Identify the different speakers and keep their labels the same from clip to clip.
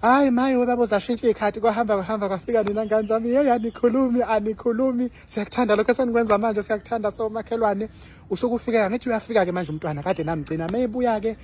Speaker 1: hayi maye webaba uzashintsha ikhati kwahamba kwafika nina ngane zami anikhulumi siyakuthanda lokho esenikwenza manje siyakuthanda so makhelwane usuku ufika ngithi uyafika ke manje umntwana kade namgcina mayebuya ke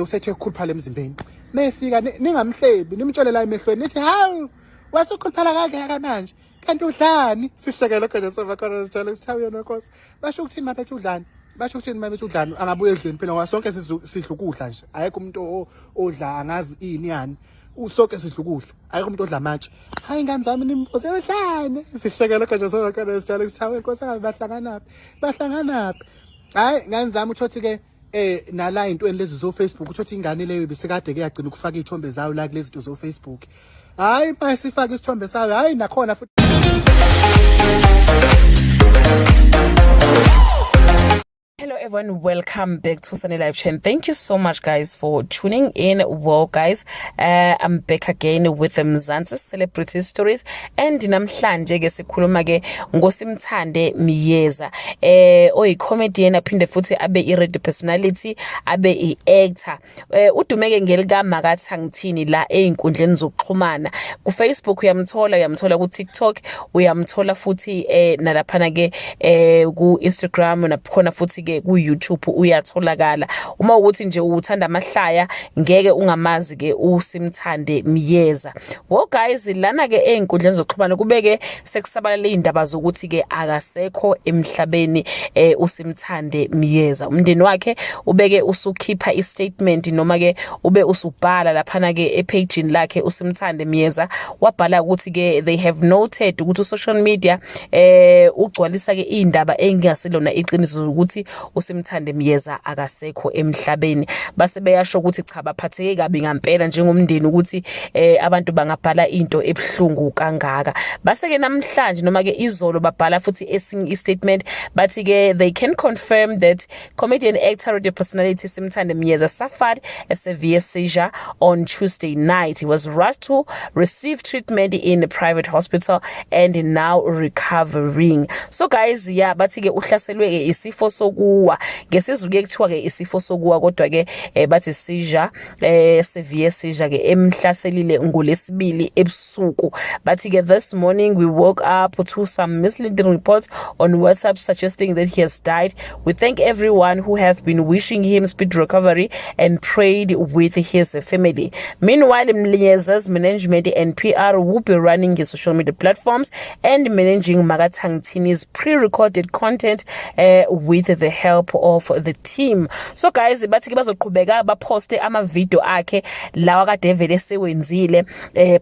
Speaker 1: usethe ukukhuluphala emzimbeni mayefika ningamhlebi nimtshele la emehlweni nithi hawu wasukhuluphala kangaka manje kanti udlani sihlekele khona sobakhona sijalo sithawiyo nonkosi basho ukuthini mabethu udlani basho ukuthini mabethu udlani angabuye endlini phela wasonke sidla ukudla nje ayekho umuntu odla angazi ini yani usonke sidla ukudla ayikho umuntu odla amatshe hayi ngane zami nimphose udlane sihlekele khona sobakhona sijalo sithawiyo inkosi bahlanganaphi hayi ngane zami uthothi ke nala into lezi zo Facebook uthothi ingane leyo bisikade ke yagcina ukufaka izithombe zayo la kulezi zinto zo Facebook hayi masifaka isithombe sayo hayi nakhona futhi
Speaker 2: Hello everyone, welcome back to Sunny Live Chain. Thank you so much guys for tuning in. Well guys, I'm back again with the Mzansi celebrity stories and namhlanje ke sikhuluma ke ngoSimthande Myeza oyi-comedian aphinde futhi abe i-radio personality abe i-actor udumeke ngelika MakaThangithini la einkundleni zokuxhumana ku Facebook uyamthola ku TikTok uyamthola futhi nalaphana ke ku Instagram nakhona futhi ke ku YouTube uyatholakala uma ukuthi nje uthanda amahlaya ngeke ungamazi ke uSimthande Myeza. Well guys, lana ke einkundleni zokuxhumana kubeke sekusabalala indaba zokuthi ke akasekho emhlabeni uSimthande Myeza. Umndeni wakhe ubeke usukhipha istatement noma ke ube usubhala laphana ke epagini lakhe uSimthande Myeza wabhala ukuthi ke they have noted ukuthi social media ugcwalisa ke indaba engaselona iqiniso ukuthi uSimthande Myeza akasekho emhlabeni base beyasho ukuthi cha baphatheke kabi ngempela njengomndeni ukuthi abantu bangabhala into ebhlungu kangaka base ke namhlanje noma ke izolo babhala futhi esinye istatement bathi ke they can confirm that comedian actor radio personality Simthande Myeza suffered a severe seizure on Tuesday night. He was rushed to receive treatment in a private hospital and now recovering. So guys, yeah, bathi ke uhlaselwe ke isifo sokuwa ngesizulu ke kuthiwa ke isifo sokuwa kodwa ke bathi seizure severe seizure ke emhlaselile ngolesibili ebusuku bathi ke this morning we woke up to some misleading reports on WhatsApp suggesting that he has died. We thank everyone who have been wishing him speed recovery and prayed with his family. Meanwhile, Myeza's management and PR will be running his social media platforms and managing MakaThangithini's pre-recorded content with the help of the team. So guys, bathi ke bazoqhubeka baposte ama video akhe lawa kade vele sewenzile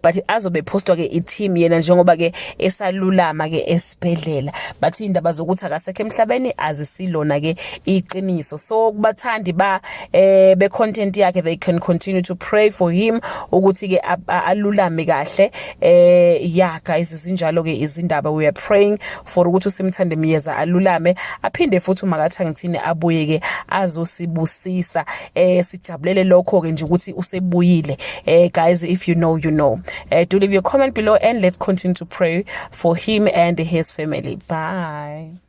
Speaker 2: but azobe postwa ke i-team yena njengoba ke esalulama ke esibhedlela bathi indaba zokuthi akasekho emhlabeni azisilona ke iqiniso. So kubathandi ba be content yakhe they can continue to pray for him ukuthi ke alulame kahle yeah guys izinjalo ke izindaba we are praying for ukuthi uSimthande Myeza alulame aphinde futhi MakaThangithini abuye ke azosibusisa sijabulele lokho ke nje ukuthi usebuyile. Guys, if you know you know. Do leave your comment below and let's continue to pray for him and his family. Bye.